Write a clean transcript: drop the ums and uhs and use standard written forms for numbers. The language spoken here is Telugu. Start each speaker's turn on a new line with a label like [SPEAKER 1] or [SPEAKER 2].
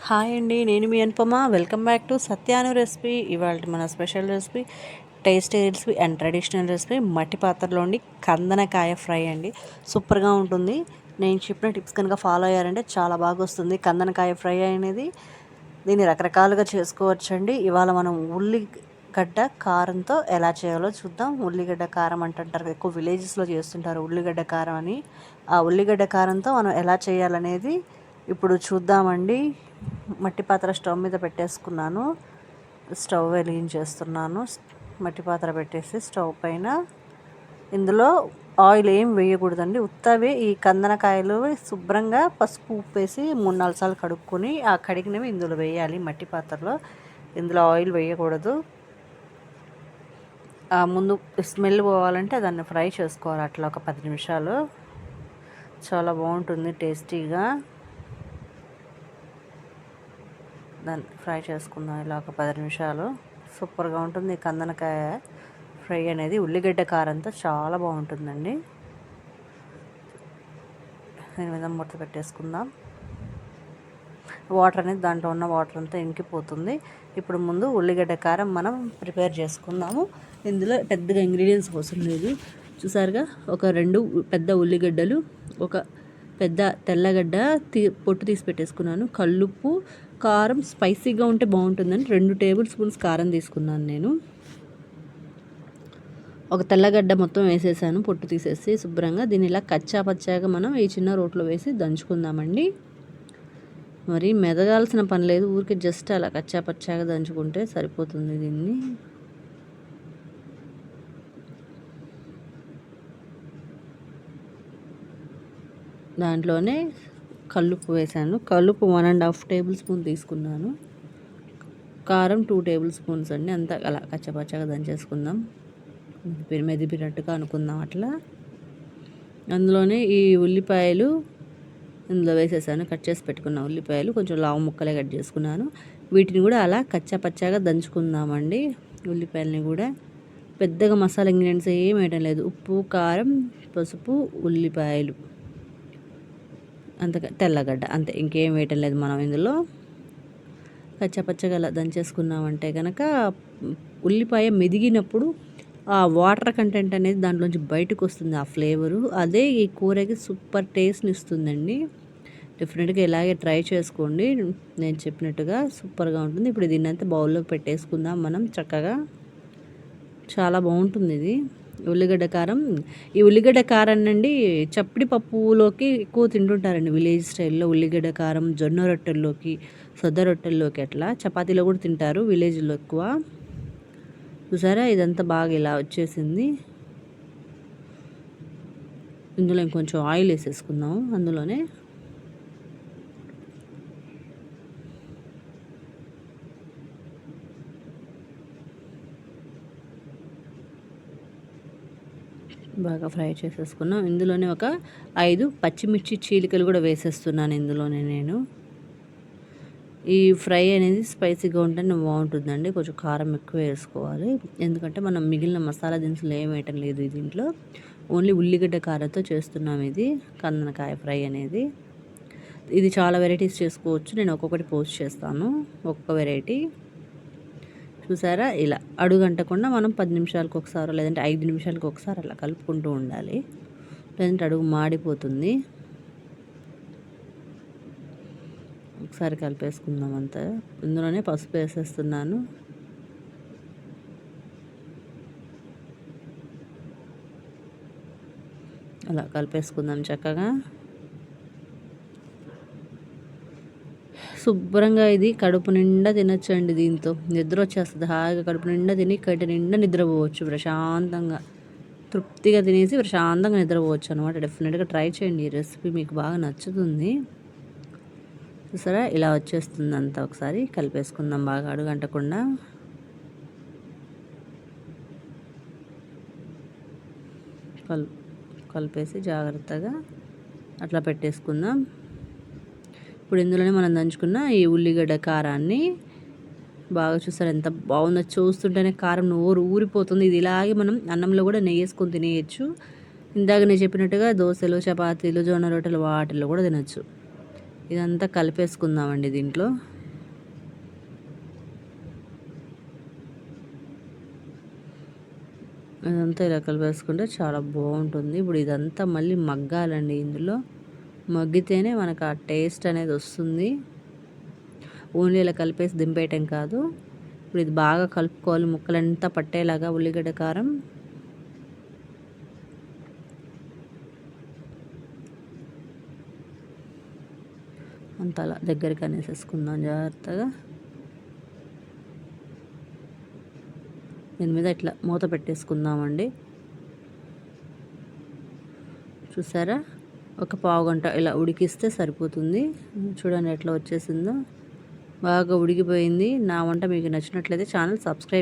[SPEAKER 1] హాయ్ అండి, నేను మీ అనుపమ. వెల్కమ్ బ్యాక్ టు సత్యాను రెసిపీ. ఇవాళ మన special recipe, tasty recipe and traditional recipe మట్టి పాత్రలోండి కందనకాయ ఫ్రై అండి. సూపర్గా ఉంటుంది. నేను చెప్పిన టిప్స్ కనుక ఫాలో అయ్యారంటే చాలా బాగా వస్తుంది కందనకాయ ఫ్రై అనేది. దీన్ని రకరకాలుగా చేసుకోవచ్చండి. ఇవాళ మనం ఉల్లిగడ్డ కారంతో ఎలా చేయాలో చూద్దాం. ఉల్లిగడ్డ కారం అంటుంటారు, ఎక్కువ విలేజెస్లో చేస్తుంటారు ఉల్లిగడ్డ కారం అని. ఆ ఉల్లిగడ్డ కారంతో మనం ఎలా చేయాలనేది ఇప్పుడు చూద్దామండి. మట్టి పాత్ర స్టవ్ మీద పెట్టేసుకున్నాను. స్టవ్ వెలిగించేస్తున్నాను. మట్టి పాత్ర పెట్టేసి స్టవ్ పైన ఇందులో ఆయిల్ ఏం వేయకూడదండి. ఉత్తవే ఈ కందనకాయలు శుభ్రంగా పసుపు ఉప్పు వేసి 3-4 సార్లు కడుక్కొని ఆ కడిగినవి ఇందులో వేయాలి మట్టి పాత్రలో. ఇందులో ఆయిల్ వేయకూడదు. ముందు స్మెల్ పోవాలంటే దాన్ని ఫ్రై చేసుకోవాలి అట్లా ఒక 10 నిమిషాలు. చాలా బాగుంటుంది టేస్టీగా. దాన్ని ఫ్రై చేసుకుందాం ఇలా ఒక 10 నిమిషాలు. సూపర్గా ఉంటుంది కందనకాయ ఫ్రై అనేది. ఉల్లిగడ్డ కారంతో చాలా బాగుంటుందండి. దీని మీద మూత పెట్టేసుకుందాం. వాటర్ అనేది దాంట్లో ఉన్న వాటర్ అంతా ఇంకిపోతుంది. ఇప్పుడు ముందు ఉల్లిగడ్డ కారం మనం ప్రిపేర్ చేసుకుందాము. ఇందులో పెద్దగా ఇంగ్రీడియంట్స్ అవసరం లేదు. చూసారుగా, ఒక 2 పెద్ద ఉల్లిగడ్డలు, ఒక పెద్ద తెల్లగడ్డ పొట్టు తీసి పెట్టేసుకున్నాను. కల్లుప్పు, కారం స్పైసీగా ఉంటే బాగుంటుందని 2 టేబుల్ స్పూన్స్ కారం తీసుకున్నాను నేను. ఒక తెల్లగడ్డ మొత్తం వేసేసాను పొట్టు తీసేసి శుభ్రంగా. దీన్ని ఇలా కచ్చా పచ్చాగా మనం ఈ చిన్న రోట్లో వేసి దంచుకుందామండి. మరి మెదగాల్సిన పని లేదు, ఊరికి జస్ట్ అలా కచ్చా పచ్చాగా దంచుకుంటే సరిపోతుంది. దీన్ని దాంట్లోనే కల్లుప్పు వేసాను. కల్లుప్పు 1.5 టేబుల్ స్పూన్ తీసుకున్నాను. కారం 2 టేబుల్ స్పూన్స్ అండి. అంతా అలా కచ్చపచ్చగా దంచేసుకుందాం. మెదిపినట్టుగా అనుకుందాం అట్లా. అందులోనే ఈ ఉల్లిపాయలు ఇందులో వేసేసాను. కట్ చేసి పెట్టుకున్న ఉల్లిపాయలు కొంచెం లావు ముక్కలే కట్ చేసుకున్నాను. వీటిని కూడా అలా కచ్చపచ్చగా దంచుకుందామండి. ఉల్లిపాయలని కూడా పెద్దగా మసాలా ఇంగ్రీడియంట్స్ ఏం వేయడం లేదు. ఉప్పు, కారం, పసుపు, ఉల్లిపాయలు, అంత తెల్లగడ్డ, అంతే. ఇంకేం వేయటం లేదు మనం ఇందులో. కచ్చపచ్చగా అలా దంచేసుకున్నామంటే కనుక ఉల్లిపాయ మెదిగినప్పుడు ఆ వాటర్ కంటెంట్ అనేది దాంట్లోంచి బయటకు వస్తుంది, ఆ ఫ్లేవరు. అదే ఈ కూరకి సూపర్ టేస్ట్ని ఇస్తుందండి. డెఫినెట్గా ఇలాగే ట్రై చేసుకోండి. నేను చెప్పినట్టుగా సూపర్గా ఉంటుంది. ఇప్పుడు దీన్నంతా బౌల్లో పెట్టేసుకుందాం మనం చక్కగా. చాలా బాగుంటుంది ఇది ఉల్లిగడ్డ కారం. ఈ ఉల్లిగడ్డ కారం అండి చప్పడి పప్పులోకి ఎక్కువ తింటుంటారండి విలేజ్ స్టైల్లో. ఉల్లిగడ్డ కారం జొన్న రొట్టెల్లోకి, సొద్ద రొట్టెల్లోకి, అట్లా చపాతీలో కూడా తింటారు విలేజ్లో ఎక్కువ. చూసారా, ఇదంతా బాగా ఇలా వచ్చేసింది. ఇందులో ఇంకొంచెం ఆయిల్ వేసేసుకుందాము. అందులోనే బాగా ఫ్రై చేసేసుకున్నాం. ఇందులోనే ఒక 5 పచ్చిమిర్చి చీలికలు కూడా వేసేస్తున్నాను ఇందులోనే నేను. ఈ ఫ్రై అనేది స్పైసీగా ఉంటేనే బాగుంటుందండి. కొంచెం కారం ఎక్కువ వేసుకోవాలి, ఎందుకంటే మనం మిగిలిన మసాలా దినుసులు ఏం వేయటం లేదు దీంట్లో. ఓన్లీ ఉల్లిగడ్డ కారంతో చేస్తున్నాం ఇది కందనకాయ ఫ్రై అనేది. ఇది చాలా వెరైటీస్ చేసుకోవచ్చు. నేను ఒక్కొక్కటి పోస్ట్ చేస్తాను, ఒక్కొక్క వెరైటీ. చూసారా, ఇలా అడుగంటకుండా మనం 10 నిమిషాలకు ఒకసారి లేదంటే 5 నిమిషాలకు ఒకసారి అలా కలుపుకుంటూ ఉండాలి, లేదంటే అడుగు మాడిపోతుంది. ఒకసారి కలిపేసుకుందాం అంతా. ఇందులోనే పసుపు వేసేస్తున్నాను. అలా కలిపేసుకుందాం చక్కగా. శుభ్రంగా ఇది కడుపు నిండా తినొచ్చండి. దీంతో నిద్ర వచ్చేస్తుంది హాయిగా. కడుపు నిండా తిని కట్టి నిండా నిద్రపోవచ్చు ప్రశాంతంగా. తృప్తిగా తినేసి ప్రశాంతంగా నిద్రపోవచ్చు అనమాట. డెఫినెట్గా ట్రై చేయండి, ఈ రెసిపీ మీకు బాగా నచ్చుతుంది. చూసారా, ఇలా వచ్చేస్తుంది అంతా. ఒకసారి కలిపేసుకుందాం బాగా అడుగంటకుండా. కలిపేసి జాగ్రత్తగా అట్లా పెట్టేసుకుందాం. ఇప్పుడు ఇందులోనే మనం దంచుకున్న ఈ ఉల్లిగడ్డ కారాన్ని బాగా, చూసారు ఎంత బాగుందో. చూస్తుంటేనే కారం ఊరిపోతుంది. ఇది ఇలాగే మనం అన్నంలో కూడా నెయ్యి వేసుకొని తినేయచ్చు. ఇందాక నేను చెప్పినట్టుగా దోశలు, చపాతీలు, జొన్న రొట్టెలు వాటిల్లో కూడా తినచ్చు. ఇదంతా కలిపేసుకుందామండి దీంట్లో. ఇదంతా ఇలా కలిపేసుకుంటే చాలా బాగుంటుంది. ఇప్పుడు ఇదంతా మళ్ళీ మగ్గాలండి. ఇందులో మగ్గితేనే మనకు ఆ టేస్ట్ అనేది వస్తుంది. ఓన్లీ ఇలా కలిపేసి దింపేయటం కాదు. ఇప్పుడు ఇది బాగా కలుపుకోవాలి, ముక్కలంతా పట్టేలాగా ఉల్లిగడ్డ కారం. అంత అలా దగ్గరికి అనేసేసుకుందాం జాగ్రత్తగా. దీని మీద ఇట్లా మూత పెట్టేసుకుందామండి. చూసారా, ఒక పావు గంట ఇలా ఉడికిస్తే సరిపోతుంది. చూడండి ఎట్లా వచ్చేసిందో, బాగా ఉడికిపోయింది. నా వంట మీకు నచ్చినట్లయితే ఛానల్ సబ్స్క్రైబ్